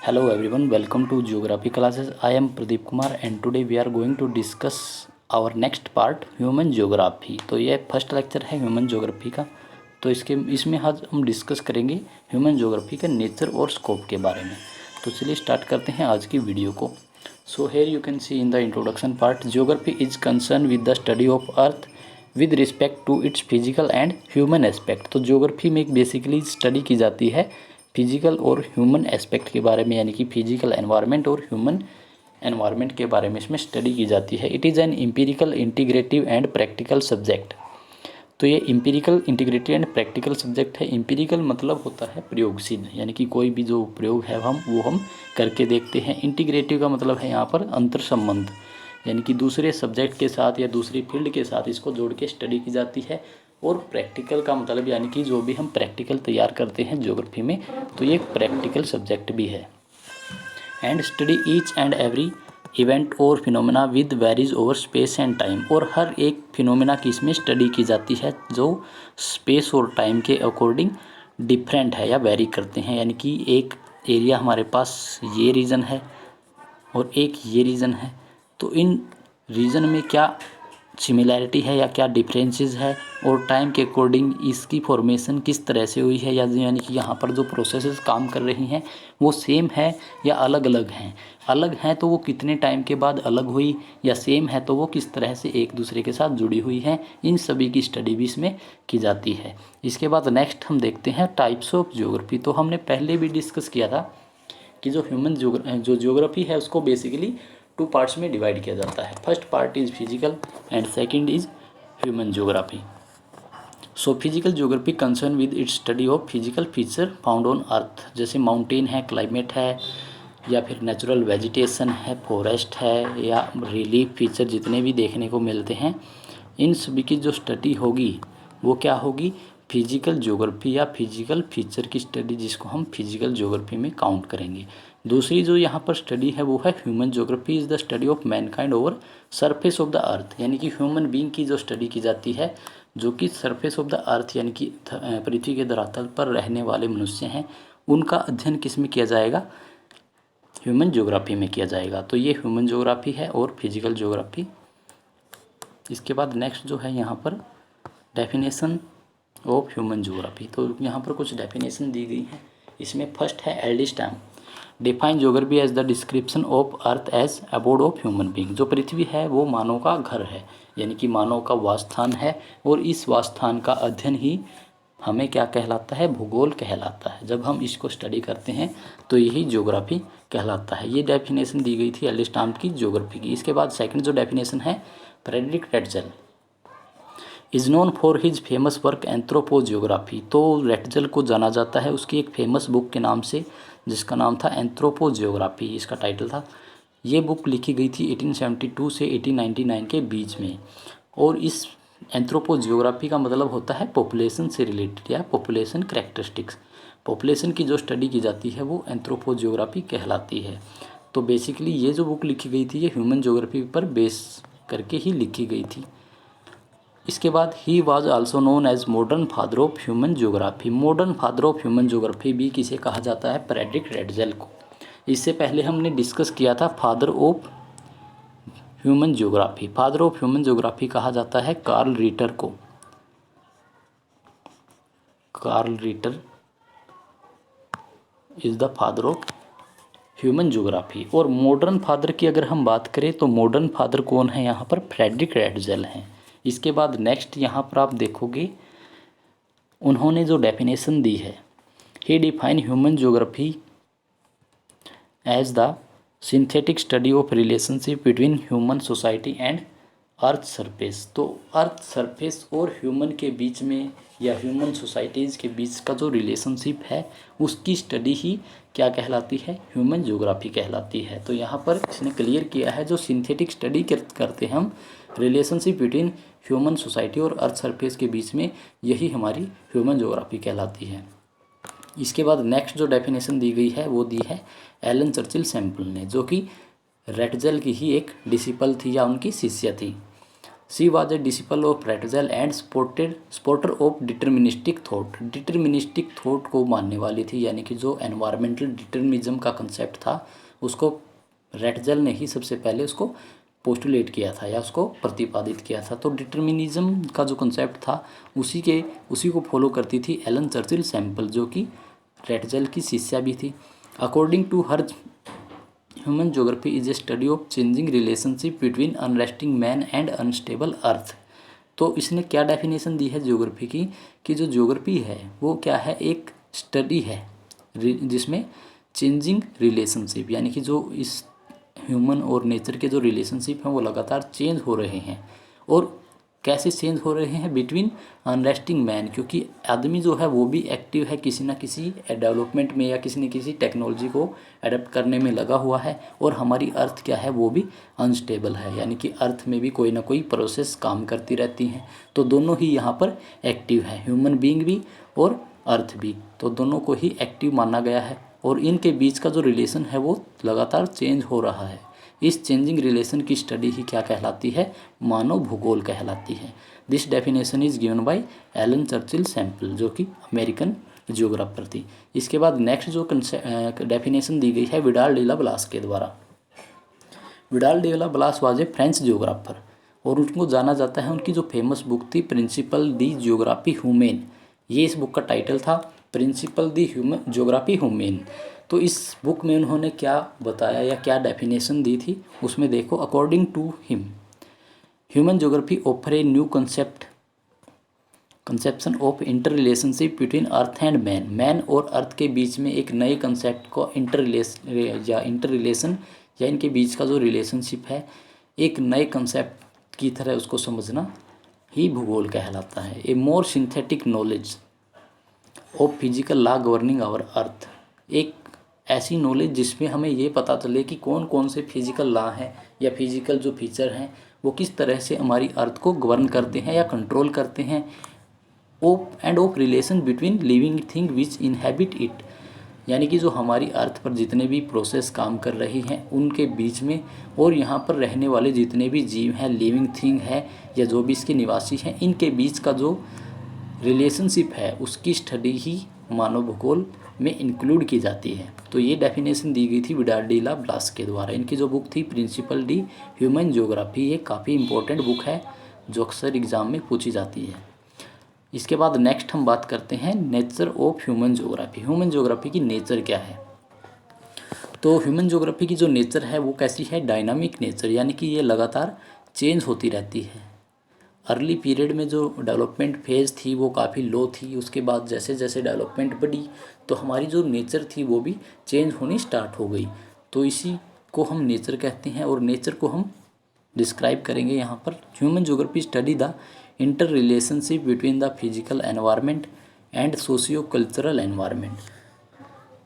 Hello everyone, welcome to Geography classes. I am Pradeep Kumar and today we are going to discuss our next part Human Geography. तो ये first lecture है human geography का। तो इसमें आज हम discuss करेंगे ह्यूमन ज्योग्राफी का नेचर और स्कोप के बारे में। तो चलिए स्टार्ट करते हैं आज की वीडियो को। So here you can see in the introduction part, geography is concern with the study of earth with respect to its physical and human aspect. तो ज्योग्राफी में एक बेसिकली स्टडी की जाती है फिजिकल और ह्यूमन एस्पेक्ट के बारे में, यानी कि फिजिकल एनवायरनमेंट और ह्यूमन एनवायरनमेंट के बारे में इसमें स्टडी की जाती है। It is an empirical integrative and practical subject. तो ये empirical integrative and practical subject है। एम्पिरिकल मतलब होता है प्रयोगशील, यानी कि कोई भी जो प्रयोग है हम करके देखते हैं। इंटीग्रेटिव का मतलब है यहाँ पर अंतर संबंध, यानी कि दूसरे सब्जेक्ट के साथ या दूसरी फील्ड के साथ इसको जोड़ के स्टडी की जाती है। और प्रैक्टिकल का मतलब यानी कि जो भी हम प्रैक्टिकल तैयार करते हैं ज्योग्राफी में, तो ये एक प्रैक्टिकल सब्जेक्ट भी है। And study each and every event और phenomena with varies over space and time. और हर एक फिनोमेना की इसमें स्टडी की जाती है जो स्पेस और टाइम के अकॉर्डिंग डिफरेंट है या वेरी करते हैं। यानी कि एक एरिया हमारे पास ये रीजन है और एक ये रीजन है, तो इन रीजन में क्या सिमिलैरिटी है या क्या डिफरेंसेस है, और टाइम के अकॉर्डिंग इसकी फॉर्मेशन किस तरह से हुई है, या यानी कि यहाँ पर जो प्रोसेसेस काम कर रही हैं वो सेम है या अलग अलग हैं। अलग हैं तो वो कितने टाइम के बाद अलग हुई, या सेम है तो वो किस तरह से एक दूसरे के साथ जुड़ी हुई हैं। इन सभी की स्टडी भी इसमें की जाती है। इसके बाद नेक्स्ट हम देखते हैं टाइप्स ऑफ ज्योग्राफी। तो हमने पहले भी डिस्कस किया था कि जो ज्योग्राफी है उसको बेसिकली 2 पार्ट्स में डिवाइड किया जाता है। First part is physical and second is human geography. So physical geography concern with its study of physical feature found on earth, जैसे माउंटेन है, क्लाइमेट है, या फिर नेचुरल वेजिटेशन है, फॉरेस्ट है, या रिलीफ फीचर जितने भी देखने को मिलते हैं, इन सभी की जो स्टडी होगी वो क्या होगी, फिजिकल ज्योग्राफी या फिजिकल फीचर की स्टडी, जिसको हम फिजिकल ज्योग्राफी में काउंट करेंगे। दूसरी जो यहाँ पर स्टडी है वो है human geography is the study of Mankind over surface of the earth, यानी कि ह्यूमन बीइंग की जो स्टडी की जाती है, जो कि सरफेस ऑफ द अर्थ यानी कि पृथ्वी के धरातल पर रहने वाले मनुष्य हैं, उनका अध्ययन किस में किया जाएगा, ह्यूमन ज्योग्राफी में किया जाएगा। तो ये ह्यूमन ज्योग्राफी है और फिजिकल ज्योग्राफी। इसके बाद नेक्स्ट जो है यहाँ पर डेफिनेशन ऑफ ह्यूमन ज्योग्राफी। तो यहाँ पर कुछ डेफिनेशन दी गई हैं। इसमें फर्स्ट है L D. Stamp, define geography as the description of earth as abode of human being. जो पृथ्वी है वो मानव का घर है, यानी कि मानव का वासस्थान है, और इस वासस्थान का अध्ययन ही हमें क्या कहलाता है, भूगोल कहलाता है। जब हम इसको स्टडी करते हैं तो यही ज्योग्राफी कहलाता है। ये डेफिनेशन दी गई थी एल.डी. स्टैम्प की ज्योग्राफी की। इसके बाद सेकंड जो डेफिनेशन है, Friedrich Ratzel is known for his famous work anthropogeography. तो रेटजल को जाना जाता है उसकी एक फेमस बुक के नाम से, जिसका नाम था एंथ्रोपोजियोग्राफी, इसका टाइटल था। ये बुक लिखी गई थी 1872 से 1899 के बीच में। और इस एंथ्रोपोजियोग्राफी का मतलब होता है पॉपुलेशन से रिलेटेड या पॉपुलेशन कैरेक्टरिस्टिक्स। पॉपुलेशन की जो स्टडी की जाती है वो एंथ्रोपोजियोग्राफी कहलाती है। तो बेसिकली ये जो बुक लिखी गई थी ये ह्यूमन ज्योग्राफी पर बेस करके ही लिखी गई थी। इसके बाद ही was also known as modern father of human geography. Modern father of human geography भी किसे कहा जाता है, फ्रेडरिक रेटजल को। इससे पहले हमने डिस्कस किया था father of human geography. Father of human geography कहा जाता है कार्ल रीटर को। Carl Ritter is the father of human geography. और मॉडर्न फादर की अगर हम बात करें तो मॉडर्न फादर कौन है यहाँ पर, फ्रेडरिक रेटजल हैं। इसके बाद नेक्स्ट यहाँ पर आप देखोगे उन्होंने जो डेफिनेशन दी है, he define human geography as the synthetic study of relationship between human society and earth surface. तो अर्थ सरफेस और ह्यूमन के बीच में या ह्यूमन सोसाइटीज़ के बीच का जो रिलेशनशिप है उसकी स्टडी ही क्या कहलाती है, ह्यूमन ज्योग्राफी कहलाती है। तो यहाँ पर इसने क्लियर किया है जो सिंथेटिक स्टडी करते हैं हम रिलेशनशिप बिटवीन ह्यूमन सोसाइटी और अर्थ सरफेस के बीच में, यही हमारी ह्यूमन ज्योग्राफी कहलाती है। इसके बाद नेक्स्ट जो डेफिनेशन दी गई है वो दी है एलन चर्चिल सैम्पल ने, जो कि रेटजल की ही एक डिसिपल थी या उनकी शिष्य थी। She was a disciple of Ratzel and supporter of deterministic thought. Deterministic thought को मानने वाली थी, यानी कि जो एनवायरमेंटल डिटर्मिनिज्म का कंसेप्ट था उसको रेटजेल ने ही सबसे पहले उसको पोस्टुलेट किया था या उसको प्रतिपादित किया था। तो डिटर्मिनिज्म का जो कंसेप्ट था उसी को फॉलो करती थी एलन चर्चिल सैम्पल, जो कि रेटजेल की शिष्या भी थी। According to her, human geography is a study of changing relationship between unresting man and unstable earth. तो इसने क्या डेफिनेशन दी है ज्योग्राफी की, कि जो ज्योग्राफी है वो क्या है, एक स्टडी है जिसमें चेंजिंग रिलेशनशिप, यानी कि जो इस ह्यूमन और नेचर के जो रिलेशनशिप हैं वो लगातार चेंज हो रहे हैं। और कैसे चेंज हो रहे हैं, बिटवीन अनरेस्टिंग मैन, क्योंकि आदमी जो है वो भी एक्टिव है किसी ना किसी डेवलपमेंट में या किसी न किसी टेक्नोलॉजी को अडेप्ट करने में लगा हुआ है। और हमारी अर्थ क्या है, वो भी अनस्टेबल है, यानी कि अर्थ में भी कोई ना कोई प्रोसेस काम करती रहती हैं। तो दोनों ही यहाँ पर एक्टिव है, ह्यूमन बीइंग भी और अर्थ भी, तो दोनों को ही एक्टिव माना गया है। और इनके बीच का जो रिलेशन है वो लगातार चेंज हो रहा है। इस चेंजिंग रिलेशन की स्टडी ही क्या कहलाती है, मानव भूगोल कहलाती है। This definition is given by Ellen Churchill Semple, जो कि अमेरिकन जियोग्राफर थी। इसके बाद नेक्स्ट जो डेफिनेशन दी गई है विडाल डिला ब्लास के द्वारा। Vidal de la Blache was a French geographer, और उनको जाना जाता है उनकी जो फेमस बुक थी प्रिंसिपल दी जियोग्राफी ह्यूमेन। ये इस बुक का टाइटल था, प्रिंसिपल दी जियोग्राफी ह्यूमेन। तो इस बुक में उन्होंने क्या बताया या क्या डेफिनेशन दी थी, उसमें देखो, according to him human geography offer a new conception of interrelationship between earth and man. Man और अर्थ के बीच में एक नए कंसेप्ट को इंटर रिलेशन या इनके बीच का जो रिलेशनशिप है एक नए कंसेप्ट की तरह उसको समझना ही भूगोल कहलाता है। A more synthetic knowledge of physical law governing our earth. एक ऐसी नॉलेज जिसमें हमें ये पता चले कि कौन कौन से फिजिकल लॉ हैं या फिजिकल जो फीचर हैं वो किस तरह से हमारी अर्थ को गवर्न करते हैं या कंट्रोल करते हैं। Of relation between living thing which inhabit it, यानी कि जो हमारी अर्थ पर जितने भी प्रोसेस काम कर रही हैं उनके बीच में, और यहाँ पर रहने वाले जितने भी जीव हैं, लिविंग थिंग है या जो भी इसके निवासी हैं, इनके बीच का जो रिलेशनशिप है उसकी स्टडी ही मानव भूगोल में इंक्लूड की जाती है। तो ये डेफिनेशन दी गई थी विडाल डिला ब्लास के द्वारा। इनकी जो बुक थी प्रिंसिपल डी ह्यूमन ज्योग्राफी, ये काफ़ी इंपॉर्टेंट बुक है जो अक्सर एग्ज़ाम में पूछी जाती है। इसके बाद नेक्स्ट हम बात करते हैं nature of human geography. Human geography की नेचर क्या है। तो ह्यूमन ज्योग्राफी की जो नेचर है वो कैसी है, डायनामिक नेचर, यानी कि ये लगातार चेंज होती रहती है। अर्ली पीरियड में जो डेवलपमेंट फेज़ थी वो काफ़ी लो थी, उसके बाद जैसे जैसे डेवलपमेंट बढ़ी तो हमारी जो नेचर थी वो भी चेंज होनी स्टार्ट हो गई। तो इसी को हम नेचर कहते हैं, और नेचर को हम डिस्क्राइब करेंगे यहाँ पर। Human geography study the inter relationship between the physical environment and socio cultural environment.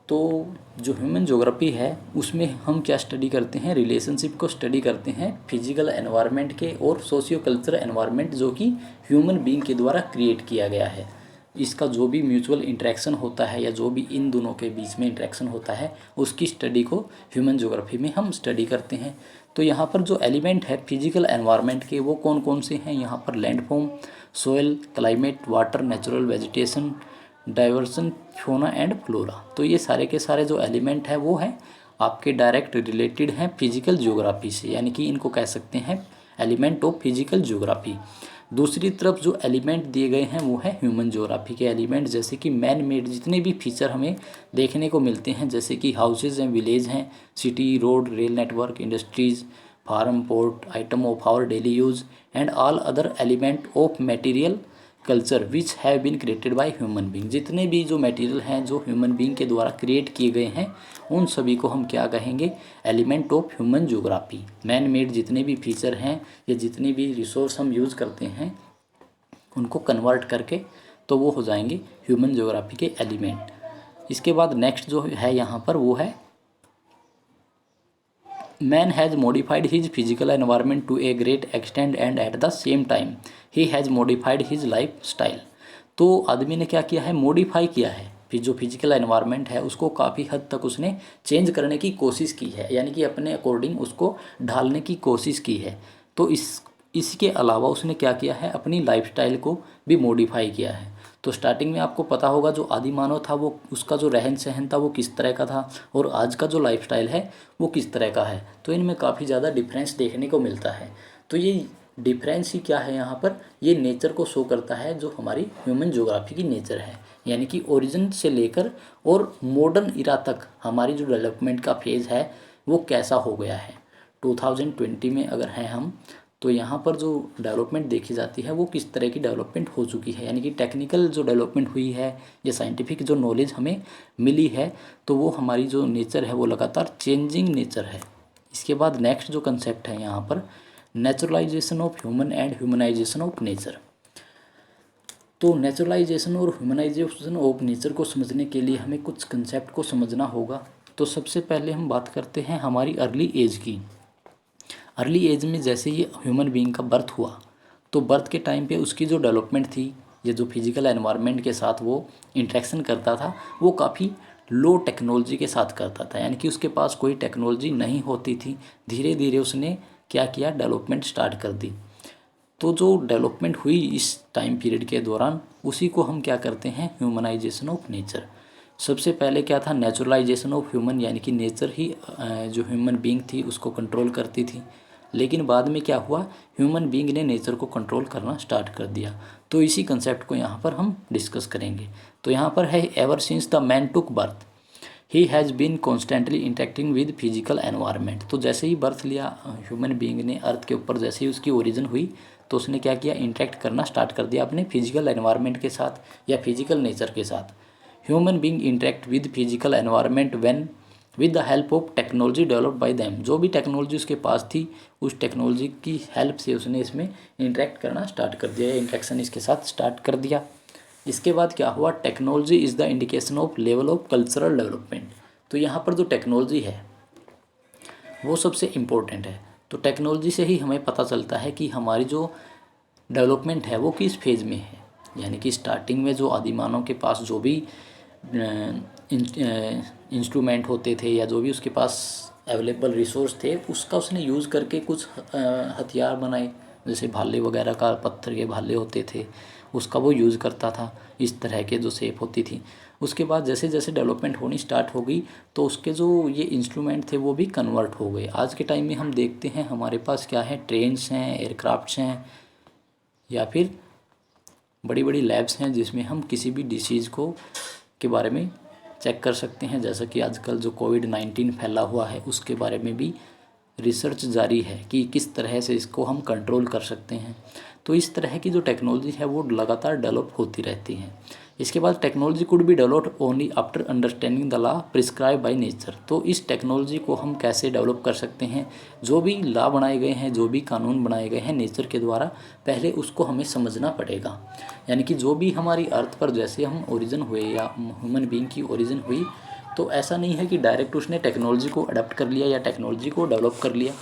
तो जो ह्यूमन ज्योग्राफी है उसमें हम क्या स्टडी करते हैं, रिलेशनशिप को स्टडी करते हैं फिजिकल एनवायरनमेंट के और सोशियो कल्चरल एनवायरनमेंट जो कि ह्यूमन बीइंग के द्वारा क्रिएट किया गया है। इसका जो भी म्यूचुअल इंटरेक्शन होता है या जो भी इन दोनों के बीच में इंटरेक्शन होता है उसकी स्टडी को ह्यूमन ज्योग्राफी में हम स्टडी करते हैं। तो यहाँ पर जो एलिमेंट है फिजिकल एनवायरनमेंट के वो कौन कौन से हैं, यहाँ पर landform, soil, climate, water, natural vegetation, diversion, fauna and flora. तो ये सारे के सारे जो एलिमेंट हैं वो हैं आपके डायरेक्ट रिलेटेड हैं फिजिकल ज्योग्राफी से, यानी कि इनको कह सकते हैं एलिमेंट ऑफ फिजिकल ज्योग्राफी। दूसरी तरफ जो एलिमेंट दिए गए हैं वो है ह्यूमन ज्योग्राफी के एलिमेंट, जैसे कि मैन मेड जितने भी फीचर हमें देखने को मिलते हैं, जैसे कि हाउसेज हैं, विलेज हैं, city, road, rail network, industries, farm, port, item of our daily use and all other element of material culture which have been created by human being. जितने भी जो मटेरियल हैं जो ह्यूमन बीइंग के द्वारा create किए गए हैं उन सभी को हम क्या कहेंगे, element of human geography. Man made जितने भी फीचर हैं या जितने भी रिसोर्स हम यूज़ करते हैं उनको कन्वर्ट करके तो वो हो जाएंगे ह्यूमन ज्योग्राफी के एलिमेंट। इसके बाद नेक्स्ट जो है यहाँ पर वो है Man has modified his physical environment to a great extent and at the same time he has modified his lifestyle। तो आदमी ने क्या किया है, मॉडिफाई किया है, फिर जो फिजिकल एनवायरनमेंट है उसको काफ़ी हद तक उसने चेंज करने की कोशिश की है, यानी कि अपने अकॉर्डिंग उसको ढालने की कोशिश की है। तो इस इसके अलावा उसने क्या किया है, अपनी लाइफस्टाइल को भी मॉडिफाई किया है। तो स्टार्टिंग में आपको पता होगा जो आदि मानव था वो उसका जो रहन सहन था वो किस तरह का था, और आज का जो लाइफस्टाइल है वो किस तरह का है। तो इनमें काफ़ी ज़्यादा डिफरेंस देखने को मिलता है। तो ये डिफरेंस ही क्या है यहाँ पर, ये नेचर को शो करता है, जो हमारी ह्यूमन ज्योग्राफी की नेचर है, यानी कि ओरिजिन से लेकर और मॉडर्न इरा तक हमारी जो डेवलपमेंट का फेज़ है वो कैसा हो गया है। 2020 में अगर हैं हम, तो यहाँ पर जो डेवलपमेंट देखी जाती है वो किस तरह की डेवलपमेंट हो चुकी है, यानी कि टेक्निकल जो डेवलपमेंट हुई है या साइंटिफिक जो नॉलेज हमें मिली है, तो वो हमारी जो नेचर है वो लगातार चेंजिंग नेचर है। इसके बाद नेक्स्ट जो कंसेप्ट है यहाँ पर, naturalisation of human and humanisation of nature. तो नेचुरलाइजेशन और ह्यूमनाइजेशन ऑफ नेचर को समझने के लिए हमें कुछ कंसेप्ट को समझना होगा। तो सबसे पहले हम बात करते हैं हमारी अर्ली एज की। अर्ली एज में जैसे ही ह्यूमन बीइंग का बर्थ हुआ, तो बर्थ के टाइम पे उसकी जो डेवलपमेंट थी, ये जो फिजिकल एनवायरनमेंट के साथ वो इंटरेक्शन करता था, वो काफ़ी लो टेक्नोलॉजी के साथ करता था, यानी कि उसके पास कोई टेक्नोलॉजी नहीं होती थी। धीरे धीरे उसने क्या किया, डेवलपमेंट स्टार्ट कर दी। तो जो डेवलपमेंट हुई इस टाइम पीरियड के दौरान, उसी को हम क्या करते हैं, ह्यूमनाइजेशन ऑफ नेचर। सबसे पहले क्या था, नेचुरलाइजेशन ऑफ ह्यूमन, यानी कि नेचर ही जो ह्यूमन बीइंग थी उसको कंट्रोल करती थी। लेकिन बाद में क्या हुआ, ह्यूमन बीइंग ने नेचर को कंट्रोल करना स्टार्ट कर दिया। तो इसी कंसेप्ट को यहाँ पर हम डिस्कस करेंगे। तो यहाँ पर है, ever since the man took birth he has been constantly interacting with physical environment. तो जैसे ही बर्थ लिया ह्यूमन बीइंग ने अर्थ के ऊपर, जैसे ही उसकी ओरिजिन हुई, तो उसने क्या किया, इंटरेक्ट करना स्टार्ट कर दिया अपने फिजिकल एनवायरनमेंट के साथ या फिजिकल नेचर के साथ। Human being interact with physical environment when with the help of technology developed by them. जो भी टेक्नोलॉजी उसके पास थी, उस टेक्नोलॉजी की हेल्प से उसने इसमें इंटरेक्ट करना स्टार्ट कर दिया, इंटरेक्शन इसके साथ स्टार्ट कर दिया। इसके बाद क्या हुआ, technology is the indication of level of cultural development. तो यहाँ पर जो टेक्नोलॉजी है वो सबसे इम्पोर्टेंट है। तो टेक्नोलॉजी से ही हमें पता चलता है कि हमारी जो डेवलपमेंट है वो किस फेज़ में है, यानी कि स्टार्टिंग में जो आदिमानव के पास जो भी इंस्ट्रूमेंट होते थे या जो भी उसके पास अवेलेबल रिसोर्स थे, उसका उसने यूज़ करके कुछ हथियार बनाए, जैसे भाले वगैरह का, पत्थर के भाले होते थे, उसका वो यूज़ करता था, इस तरह के जो शेप होती थी। उसके बाद जैसे जैसे डेवलपमेंट होनी स्टार्ट हो गई, तो उसके जो ये इंस्ट्रूमेंट थे वो भी कन्वर्ट हो गए। आज के टाइम में हम देखते हैं हमारे पास क्या है, ट्रेन्स हैं, एयरक्राफ्ट्स हैं, या फिर बड़ी बड़ी लैब्स हैं जिसमें हम किसी भी डिसीज़ को के बारे में चेक कर सकते हैं। जैसा कि आजकल जो कोविड-19 फैला हुआ है, उसके बारे में भी रिसर्च जारी है कि किस तरह से इसको हम कंट्रोल कर सकते हैं। तो इस तरह की जो टेक्नोलॉजी है वो लगातार डेवलप होती रहती है। इसके बाद technology could be developed only after understanding the law prescribe by nature. तो इस टेक्नोलॉजी को हम कैसे डेवलप कर सकते हैं, जो भी लॉ बनाए गए हैं, जो भी कानून बनाए गए हैं नेचर के द्वारा, पहले उसको हमें समझना पड़ेगा। यानी कि जो भी हमारी अर्थ पर जैसे हम ओरिजिन हुए या ह्यूमन बीइंग की ओरिजिन हुई, तो ऐसा नहीं है कि डायरेक्ट उसने टेक्नोलॉजी को अडॉप्ट कर लिया या टेक्नोलॉजी को डेवलप कर लिया।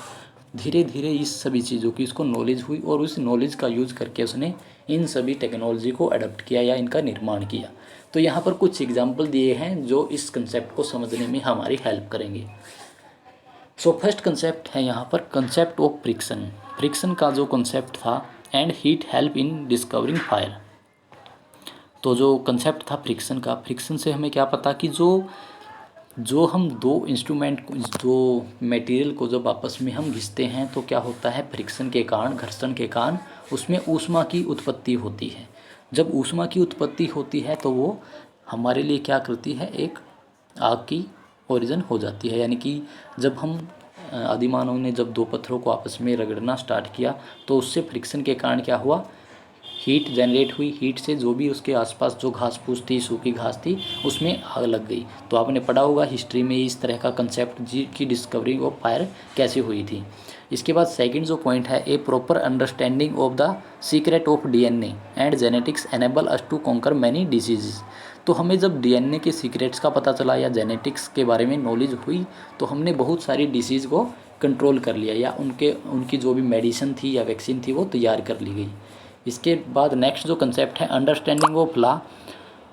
धीरे धीरे इस सभी चीज़ों की उसको नॉलेज हुई और उस नॉलेज का यूज़ करके उसने इन सभी टेक्नोलॉजी को अडॉप्ट किया या इनका निर्माण किया। तो यहाँ पर कुछ एग्जाम्पल दिए हैं जो इस कंसेप्ट को समझने में हमारी हेल्प करेंगे। सो फर्स्ट कंसेप्ट है यहाँ पर कंसेप्ट ऑफ फ्रिक्शन। फ्रिक्शन का जो कंसेप्ट था, and heat help in discovering fire. तो जो कंसेप्ट था फ्रिक्शन का, फ्रिक्शन से हमें क्या पता कि जो हम दो इंस्ट्रूमेंट को, दो मटेरियल को जब आपस में हम घिसते हैं, तो क्या होता है, फ्रिक्शन के कारण, घर्षण के कारण उसमें ऊष्मा की उत्पत्ति होती है। जब ऊष्मा की उत्पत्ति होती है तो वो हमारे लिए क्या करती है, एक आग की ओरिजिन हो जाती है। यानी कि जब हम आदिमानव ने जब दो पत्थरों को आपस में रगड़ना स्टार्ट किया, तो उससे फ्रिक्शन के कारण क्या हुआ, हीट जनरेट हुई। हीट से जो भी उसके आसपास जो घास फूस थी, सूखी घास थी, उसमें आग लग गई। तो आपने पढ़ा होगा हिस्ट्री में इस तरह का कंसेप्ट की डिस्कवरी ऑफ फायर कैसे हुई थी। इसके बाद सेकंड जो पॉइंट है, a proper understanding of the secret of DNA and genetics enable us to conquer many diseases. तो हमें जब डीएनए के सीक्रेट्स का पता चला या जेनेटिक्स के बारे में नॉलेज हुई, तो हमने बहुत सारी डिसीज़ को कंट्रोल कर लिया, या उनकी जो भी मेडिसिन थी या वैक्सीन थी वो तैयार कर ली गई। इसके बाद नेक्स्ट जो कंसेप्ट है, understanding of law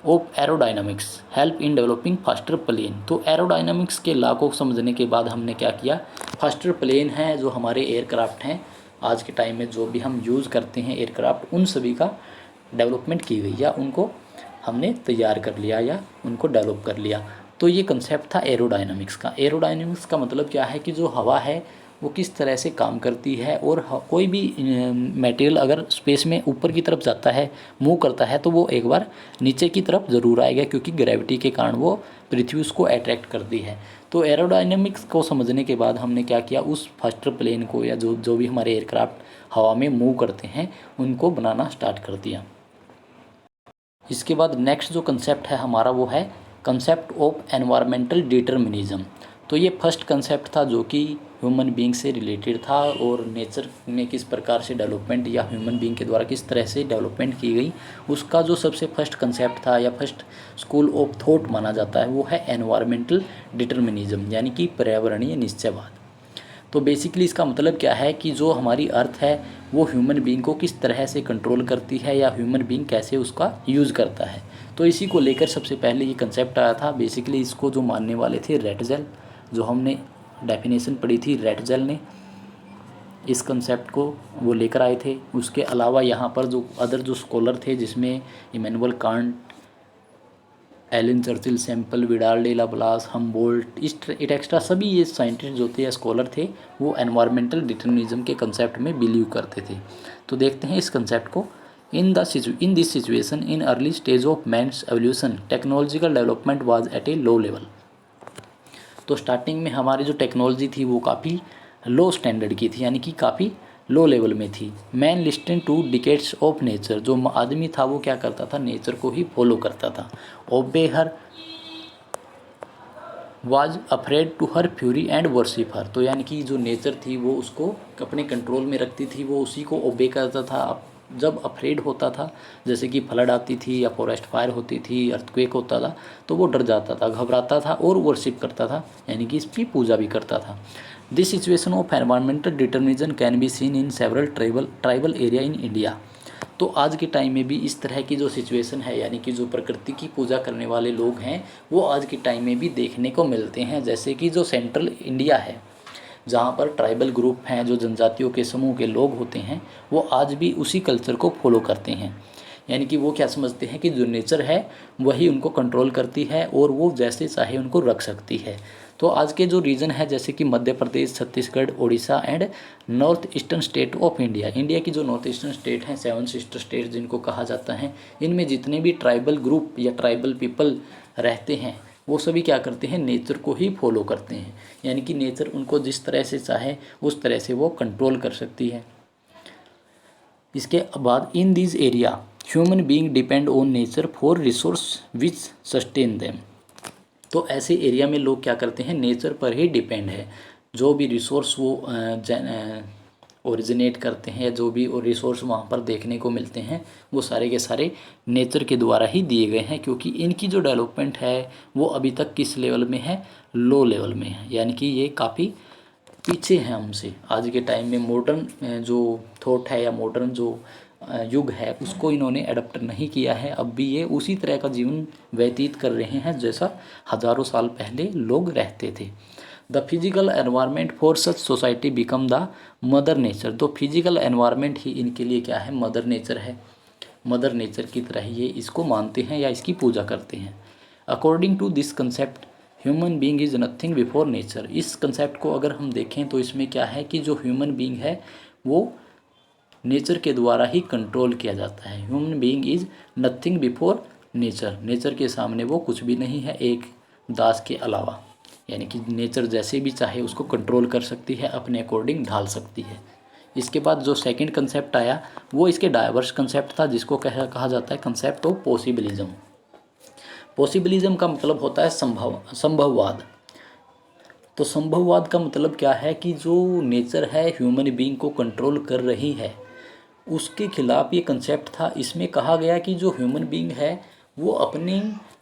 of aerodynamics help in developing faster plane. तो एरोडायनामिक्स के लॉ को समझने के बाद हमने क्या किया, फास्टर प्लेन है जो हमारे एयरक्राफ्ट हैं, आज के टाइम में जो भी हम यूज़ करते हैं एयरक्राफ्ट, उन सभी का डेवलपमेंट की गई या उनको हमने तैयार कर लिया या उनको डेवलप कर लिया। तो ये कंसेप्ट था एरोडायनामिक्स का। एरोडायनामिक्स का मतलब क्या है कि जो हवा है वो किस तरह से काम करती है, और कोई भी मटेरियल अगर स्पेस में ऊपर की तरफ जाता है, मूव करता है, तो वो एक बार नीचे की तरफ ज़रूर आएगा, क्योंकि ग्रेविटी के कारण वो पृथ्वी उसको अट्रैक्ट करती है। तो एरोडायनेमिक्स को समझने के बाद हमने क्या किया, उस फास्टर प्लेन को या जो जो भी हमारे एयरक्राफ्ट हवा में मूव करते हैं उनको बनाना स्टार्ट कर दिया। इसके बाद नेक्स्ट जो कंसेप्ट है हमारा वो है कंसेप्ट ऑफ एनवायरमेंटल डिटर्मिनिज्म। तो ये फर्स्ट कंसेप्ट था जो कि ह्यूमन बीइंग से रिलेटेड था, और नेचर में किस प्रकार से डेवलपमेंट या ह्यूमन बीइंग के द्वारा किस तरह से डेवलपमेंट की गई, उसका जो सबसे फर्स्ट कंसेप्ट था या फर्स्ट स्कूल ऑफ थॉट माना जाता है वो है एनवायरमेंटल डिटर्मिनिज्म, यानी कि पर्यावरणीय निश्चयवाद। तो बेसिकली इसका मतलब क्या है कि जो हमारी अर्थ है वो ह्यूमन बीइंग को किस तरह से कंट्रोल करती है या ह्यूमन बीइंग कैसे उसका यूज़ करता है। तो इसी को लेकर सबसे पहले ये कंसेप्ट आया था। बेसिकली इसको जो मानने वाले थे रेटजेल, जो हमने डेफिनेशन पढ़ी थी रेटजेल ने, इस कंसेप्ट को वो लेकर आए थे। उसके अलावा यहाँ पर जो अदर जो स्कॉलर थे, जिसमें Immanuel Kant, Ellen Churchill, Semple, Vidal de Laplace, Humboldt, et cetera सभी ये साइंटिस्ट जो थे या स्कॉलर थे वो एनवायरमेंटल डिटर्मिनिज्म के कंसेप्ट में बिलीव करते थे। तो देखते हैं इस कंसेप्ट को। In this situation in early stage of man's evolution technological development was at a low level. तो स्टार्टिंग में हमारी जो टेक्नोलॉजी थी वो काफ़ी लो स्टैंडर्ड की थी, यानी कि काफ़ी लो लेवल में थी। Man listen to dictates of nature, जो आदमी था वो क्या करता था, नेचर को ही फॉलो करता था। Obey her, was afraid to her fury and worship her. तो यानी कि जो नेचर थी वो उसको अपने कंट्रोल में रखती थी, वो उसी को ओबे करता था। जब अफ्रेड होता था, जैसे कि फ्लड आती थी या फॉरेस्ट फायर होती थी, अर्थक्वेक होता था, तो वो डर जाता था, घबराता था और वर्शिप करता था, यानी कि इसकी पूजा भी करता था। This situation of environmental determinism can be seen in several tribal area in India. तो आज के टाइम में भी इस तरह की जो सिचुएशन है, यानी कि जो प्रकृति की पूजा करने वाले लोग हैं वो आज के टाइम में भी देखने को मिलते हैं। जैसे कि जो सेंट्रल इंडिया है, जहाँ पर ट्राइबल ग्रुप हैं, जो जनजातियों के समूह के लोग होते हैं, वो आज भी उसी कल्चर को फॉलो करते हैं। यानी कि वो क्या समझते हैं कि जो नेचर है वही उनको कंट्रोल करती है और वो जैसे चाहे उनको रख सकती है। तो आज के जो रीजन है, जैसे कि Madhya Pradesh, Chhattisgarh, Orissa and north eastern state of India, India की जो नॉर्थ ईस्टर्न स्टेट हैं, 7 सिस्टर स्टेट जिनको कहा जाता है, इनमें जितने भी ट्राइबल ग्रुप या ट्राइबल पीपल रहते हैं वो सभी क्या करते हैं, नेचर को ही फॉलो करते हैं। यानी कि नेचर उनको जिस तरह से चाहे उस तरह से वो कंट्रोल कर सकती है। इसके बाद in this area human being depend on nature for resource which sustain them. तो ऐसे एरिया में लोग क्या करते हैं, नेचर पर ही डिपेंड है। जो भी रिसोर्स वो ओरिजिनेट करते हैं, जो भी और रिसोर्स वहाँ पर देखने को मिलते हैं, वो सारे के सारे नेचर के द्वारा ही दिए गए हैं। क्योंकि इनकी जो डेवलपमेंट है वो अभी तक किस लेवल में है, लो लेवल में है। यानी कि ये काफ़ी पीछे हैं हमसे। आज के टाइम में मॉडर्न जो थॉट है या मॉडर्न जो युग है उसको इन्होंने अडप्ट नहीं किया है। अब भी ये उसी तरह का जीवन व्यतीत कर रहे हैं जैसा हज़ारों साल पहले लोग रहते थे। The physical environment for such society become the mother nature. तो फिजिकल एनवायरनमेंट ही इनके लिए क्या है, मदर नेचर है। मदर नेचर की तरह ये इसको मानते हैं या इसकी पूजा करते हैं। According to this concept human being is nothing before nature. इस कंसेप्ट को अगर हम देखें तो इसमें क्या है कि जो ह्यूमन बीइंग है वो नेचर के द्वारा ही कंट्रोल किया जाता है। Human being is nothing before nature, nature के सामने वो कुछ भी नहीं है एक दास के अलावा। यानी कि नेचर जैसे भी चाहे उसको कंट्रोल कर सकती है, अपने अकॉर्डिंग ढाल सकती है। इसके बाद जो सेकंड कंसेप्ट आया वो इसके डाइवर्स कंसेप्ट था, जिसको कहा जाता है कंसेप्ट ऑफ पॉसिबिलिज्म। पॉसिबिलिज्म का मतलब होता है संभववाद। तो संभववाद का मतलब क्या है कि जो नेचर है ह्यूमन बीइंग को कंट्रोल कर रही है, उसके खिलाफ ये कंसेप्ट था। इसमें कहा गया कि जो ह्यूमन बीइंग है वो अपनी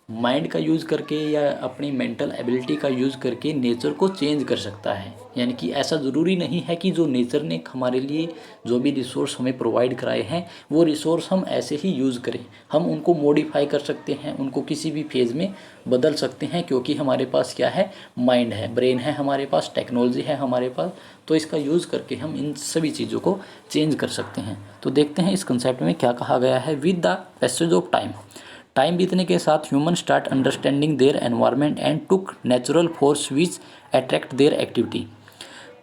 माइंड का यूज़ करके या अपनी मेंटल एबिलिटी का यूज़ करके नेचर को चेंज कर सकता है। यानी कि ऐसा ज़रूरी नहीं है कि जो नेचर ने हमारे लिए जो भी रिसोर्स हमें प्रोवाइड कराए हैं वो रिसोर्स हम ऐसे ही यूज़ करें। हम उनको मॉडिफाई कर सकते हैं, उनको किसी भी फेज़ में बदल सकते हैं, क्योंकि हमारे पास क्या है, माइंड है, ब्रेन है हमारे पास, टेक्नोलॉजी है हमारे पास। तो इसका यूज़ करके हम इन सभी चीज़ों को चेंज कर सकते हैं। तो देखते हैं इस कंसेप्ट में क्या कहा गया है। With the passage of time बीतने के साथ human start understanding their environment and took natural force which attract there activity.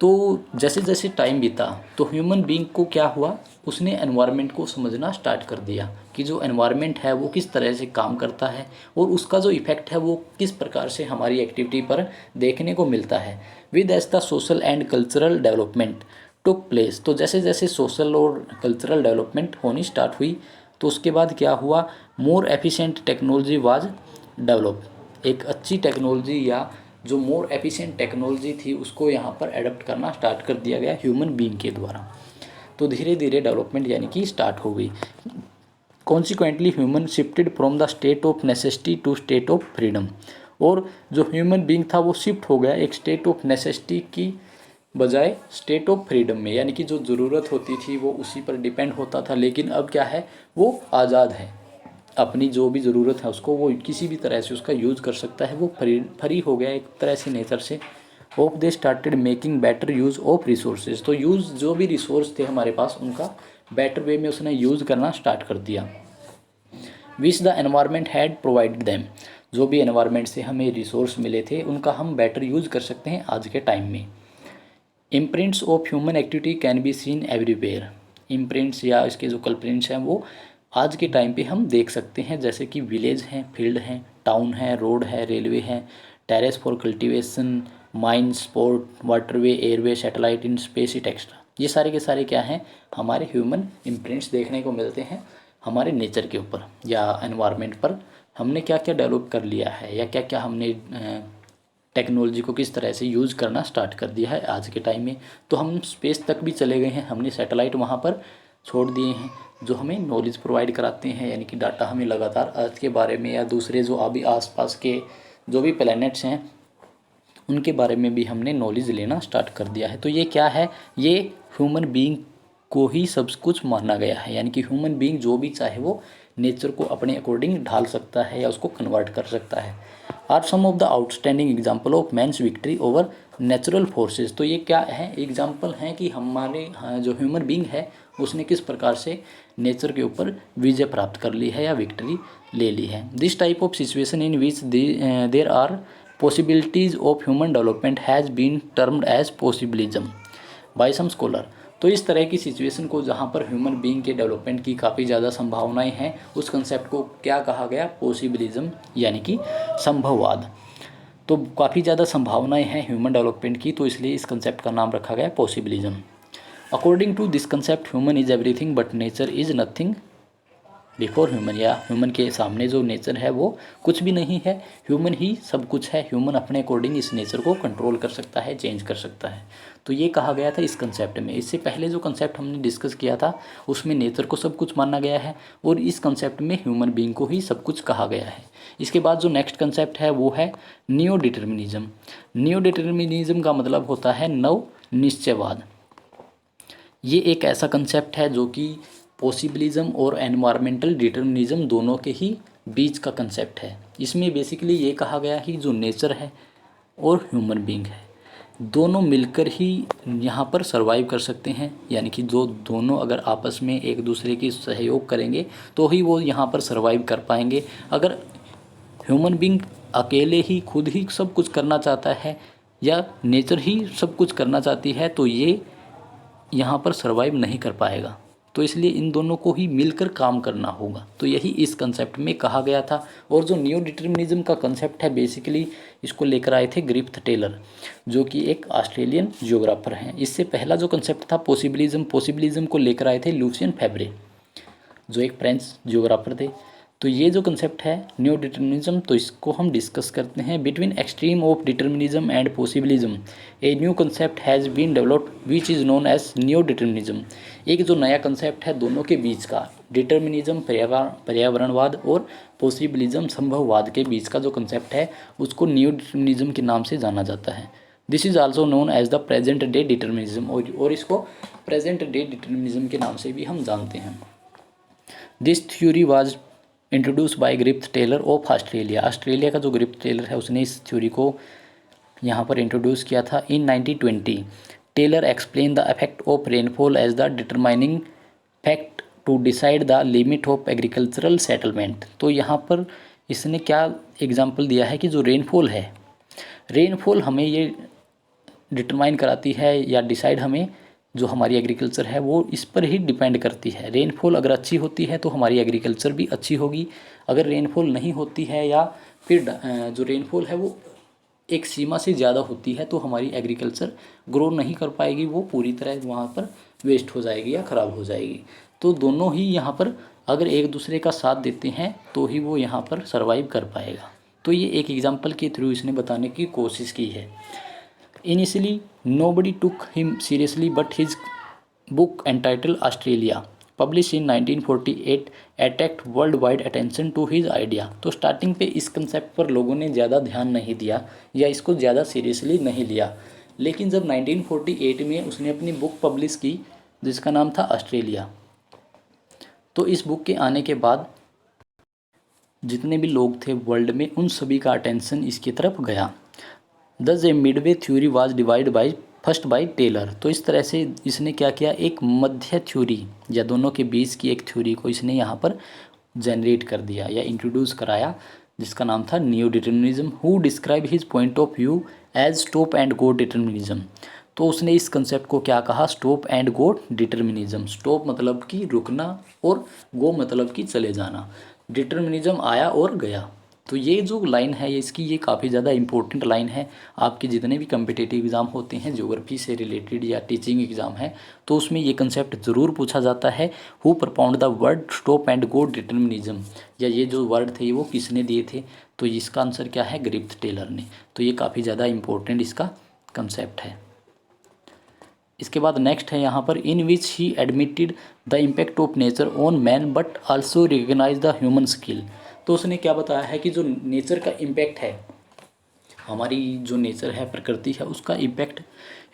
तो जैसे जैसे टाइम बीता तो ह्यूमन बीइंग को क्या हुआ, उसने एनवायरनमेंट को समझना स्टार्ट कर दिया कि जो एनवायरनमेंट है वो किस तरह से काम करता है और उसका जो इफ़ेक्ट है वो किस प्रकार से हमारी एक्टिविटी पर देखने को मिलता है। With as the social and cultural development took place, तो जैसे जैसे सोशल और कल्चरल डेवलपमेंट होनी स्टार्ट हुई तो उसके बाद क्या हुआ, more efficient technology was develop. एक अच्छी टेक्नोलॉजी या जो मोर एफिशिएंट टेक्नोलॉजी थी उसको यहाँ पर एडप्ट करना स्टार्ट कर दिया गया ह्यूमन बीइंग के द्वारा। तो धीरे धीरे डेवलपमेंट यानी कि स्टार्ट हो गई। Consequently human shifted from the state of necessity to state of freedom. और जो ह्यूमन बीइंग था वो शिफ्ट हो गया एक स्टेट ऑफ नेसेसिटी की बजाय स्टेट ऑफ फ्रीडम में। यानी कि जो ज़रूरत होती थी वो उसी पर डिपेंड होता था, लेकिन अब क्या है, वो आज़ाद है, अपनी जो भी ज़रूरत है उसको वो किसी भी तरह से उसका यूज़ कर सकता है। वो फ्री हो गया एक तरह से नेचर से। Of they started making better use of resources. तो यूज़ जो भी रिसोर्स थे हमारे पास उनका बेटर वे में उसने यूज़ करना स्टार्ट कर दिया। Which the environment had provided them. जो भी एनवायरनमेंट से हमें रिसोर्स मिले थे उनका हम बेटर यूज़ कर सकते हैं आज के टाइम में। Imprints of human activity can be seen everywhere. Imprints या इसके जो कल्प्रिंट्स हैं वो आज के टाइम पे हम देख सकते हैं, जैसे कि विलेज हैं, फील्ड हैं, टाउन है, रोड है, रेलवे है, terrace for cultivation, mines, port, waterway, airway, satellite in space, it extra. ये सारे के सारे क्या हैं, हमारे ह्यूमन इम्प्रिंट्स देखने को मिलते हैं हमारे नेचर के ऊपर या एनवायरनमेंट पर। हमने क्या क्या डेवलप कर लिया है या क्या क्या हमने टेक्नोलॉजी को किस तरह से यूज़ करना स्टार्ट कर दिया है आज के टाइम में। तो हम स्पेस तक भी चले गए हैं, हमने सैटेलाइट वहाँ पर छोड़ दिए हैं जो हमें नॉलेज प्रोवाइड कराते हैं, यानी कि डाटा हमें लगातार अर्थ के बारे में या दूसरे जो अभी आसपास के जो भी प्लैनेट्स हैं उनके बारे में भी हमने नॉलेज लेना स्टार्ट कर दिया है। तो ये क्या है, ये ह्यूमन बीइंग को ही सब कुछ माना गया है। यानी कि ह्यूमन बीइंग जो भी चाहे वो नेचर को अपने अकॉर्डिंग ढाल सकता है या उसको कन्वर्ट कर सकता है। Are some of the outstanding example of man's victory over natural forces. तो ये क्या है, एग्जाम्पल हैं कि हमारे जो ह्यूमन बीइंग है उसने किस प्रकार से नेचर के ऊपर विजय प्राप्त कर ली है या विक्ट्री ले ली है। This type of situation in which there are possibilities of human development has been termed as possibilism by some scholar. तो इस तरह की सिचुएशन को जहाँ पर ह्यूमन बीइंग के डेवलपमेंट की काफ़ी ज़्यादा संभावनाएं हैं उस कंसेप्ट को क्या कहा गया, पॉसिबिलिज्म, यानी कि संभववाद। तो काफ़ी ज़्यादा संभावनाएं हैं ह्यूमन डेवलपमेंट की, तो इसलिए इस कंसेप्ट का नाम रखा गया possibilism. According to this concept human is everything but nature is nothing before human. या ह्यूमन के सामने जो नेचर है वो कुछ भी नहीं है, ह्यूमन ही सब कुछ है। ह्यूमन अपने अकॉर्डिंग इस नेचर को कंट्रोल कर सकता है, चेंज कर सकता है। तो ये कहा गया था इस कंसेप्ट में। इससे पहले जो कंसेप्ट हमने डिस्कस किया था उसमें नेचर को सब कुछ माना गया है और इस कंसेप्ट में ह्यूमन बीइंग को ही सब कुछ कहा गया है। इसके बाद जो नेक्स्ट कंसेप्ट है वो है नियो डिटर्मिनिज्म। नियो डिटर्मिनिज्म का मतलब होता है नव निश्चयवाद। ये एक ऐसा कंसेप्ट है जो कि पॉसिबिलिज्म और एनवायरमेंटल डिटर्मिनिज्म दोनों के ही बीच का कंसेप्ट है। इसमें बेसिकली ये कहा गया कि जो नेचर है और ह्यूमन बीइंग है दोनों मिलकर ही यहाँ पर सर्वाइव कर सकते हैं। यानी कि जो दोनों अगर आपस में एक दूसरे की सहयोग करेंगे तो ही वो यहाँ पर सर्वाइव कर पाएंगे। अगर ह्यूमन बीइंग अकेले ही खुद ही सब कुछ करना चाहता है या नेचर ही सब कुछ करना चाहती है तो ये यहाँ पर सर्वाइव नहीं कर पाएगा। तो इसलिए इन दोनों को ही मिलकर काम करना होगा। तो यही इस कंसेप्ट में कहा गया था। और जो न्यू डिटर्मिनिज्म का कंसेप्ट है बेसिकली इसको लेकर आए थे ग्रिफ्थ टेलर, जो कि एक ऑस्ट्रेलियन जियोग्राफर हैं। इससे पहला जो कंसेप्ट था पॉसिबिलिज्म को लेकर आए थे लुसियन फेब्रे, जो एक फ्रेंच जियोग्राफर थे। तो ये जो कंसेप्ट है न्यू डिटर्मिनिज्म, तो इसको हम डिस्कस करते हैं। Between extreme of determinism and possibilism a new concept has been developed which is known as new determinism. एक जो नया कंसेप्ट है दोनों के बीच का, डिटर्मिनिज्म पर्यावरणवाद और पॉसिबिलिज्म संभववाद के बीच का जो कंसेप्ट है उसको न्यू डिटर्मिनिज्म के नाम से जाना जाता है। This is also known as the present day determinism, और इसको प्रेजेंट डे डिटर्मिनिज्म के नाम से भी हम जानते हैं। This theory was introduced by Griffith Taylor of Australia. Australia का जो ग्रिफ्थ टेलर है उसने इस थ्योरी को यहाँ पर इंट्रोड्यूस किया था in 1920। Taylor explain the effect of rainfall as the determining fact to decide the limit of agricultural settlement. तो यहाँ पर इसने क्या एग्जाम्पल दिया है कि जो रेनफॉल है, रेनफॉल हमें ये डिटरमाइन कराती है या डिसाइड हमें जो हमारी एग्रीकल्चर है वो इस पर ही डिपेंड करती है। रेनफॉल अगर अच्छी होती है तो हमारी एग्रीकल्चर भी अच्छी होगी, अगर रेनफॉल नहीं होती है या फिर जो रेनफॉल है वो एक सीमा से ज़्यादा होती है तो हमारी एग्रीकल्चर ग्रो नहीं कर पाएगी, वो पूरी तरह वहाँ पर वेस्ट हो जाएगी या ख़राब हो जाएगी। तो दोनों ही यहाँ पर अगर एक दूसरे का साथ देते हैं तो ही वो यहाँ पर सर्वाइव कर पाएगा। तो ये एक एग्जाम्पल के थ्रू इसने बताने की कोशिश की है। Initially, nobody took him seriously, but his book entitled Australia, published in 1948, attracted worldwide attention to his idea। तो स्टार्टिंग पे इस कंसेप्ट पर लोगों ने ज़्यादा ध्यान नहीं दिया या इसको ज़्यादा सीरियसली नहीं लिया, लेकिन जब 1948 में उसने अपनी बुक पब्लिश की जिसका नाम था ऑस्ट्रेलिया, तो इस बुक के आने के बाद जितने भी लोग थे वर्ल्ड में उन सभी का अटेंशन इसकी तरफ गया। Thus a midway theory was divided by first by Taylor. तो इस तरह से इसने क्या किया, एक मध्य थ्योरी या दोनों के बीच की एक थ्योरी को इसने यहाँ पर जनरेट कर दिया या इंट्रोड्यूस कराया जिसका नाम था new determinism. Who describe his point of view as stop and go determinism. तो उसने इस कंसेप्ट को क्या कहा, stop and go determinism. Stop मतलब कि रुकना और गो मतलब कि चले जाना। डिटर्मिनिज्म आया और गया। तो ये जो लाइन है इसकी ये काफ़ी ज़्यादा इंपॉर्टेंट लाइन है। आपके जितने भी कम्पिटिटिव एग्ज़ाम होते हैं ज्योग्राफी से रिलेटेड या टीचिंग एग्ज़ाम है तो उसमें ये कंसेप्ट ज़रूर पूछा जाता है। Who propound the word stop and go determinism, या ये जो वर्ड थे वो किसने दिए थे, तो इसका आंसर क्या है, ग्रिफ्थ टेलर ने। तो ये काफ़ी ज़्यादा इंपॉर्टेंट इसका कंसेप्ट है। इसके बाद नेक्स्ट है यहाँ पर in which he admitted the impact of nature on man but also recognize the human skill. तो उसने क्या बताया है कि जो नेचर का इम्पैक्ट है, हमारी जो नेचर है प्रकृति है उसका इम्पैक्ट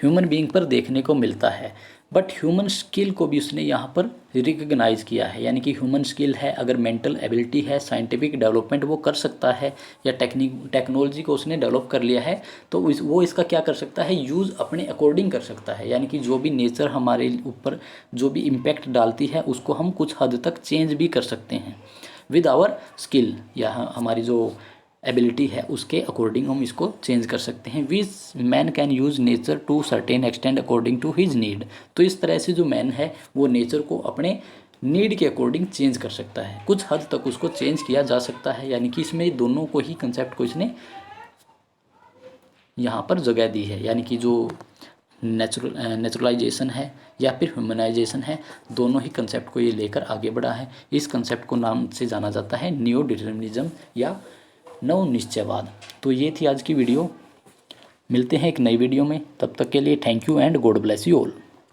ह्यूमन बीइंग पर देखने को मिलता है, बट ह्यूमन स्किल को भी उसने यहाँ पर रिकग्नाइज किया है। यानी कि ह्यूमन स्किल है, अगर मेंटल एबिलिटी है, साइंटिफिक डेवलपमेंट वो कर सकता है या टेक्नोलॉजी को उसने डेवलप कर लिया है तो वो इसका क्या कर सकता है, यूज़ अपने अकॉर्डिंग कर सकता है। यानी कि जो भी नेचर हमारे ऊपर जो भी इम्पैक्ट डालती है उसको हम कुछ हद तक चेंज भी कर सकते हैं विद आवर स्किल, या हमारी जो एबिलिटी है उसके अकॉर्डिंग हम इसको चेंज कर सकते हैं। Which man can use nature to certain extend according to his need. तो इस तरह से जो मैन है वो नेचर को अपने नीड के अकॉर्डिंग चेंज कर सकता है, कुछ हद तक उसको चेंज किया जा सकता है। यानी कि इसमें दोनों को ही कंसेप्ट को इसने यहाँ पर जगह दी है। यानी कि जो नेचुरलाइजेशन है या फिर ह्यूमनाइजेशन है, दोनों ही कंसेप्ट को ये लेकर आगे बढ़ा है। इस कंसेप्ट को नाम से जाना जाता है न्यू डिटर्मिनिज्म या नव निश्चयवाद। तो ये थी आज की वीडियो, मिलते हैं एक नई वीडियो में, तब तक के लिए thank you and God bless you all.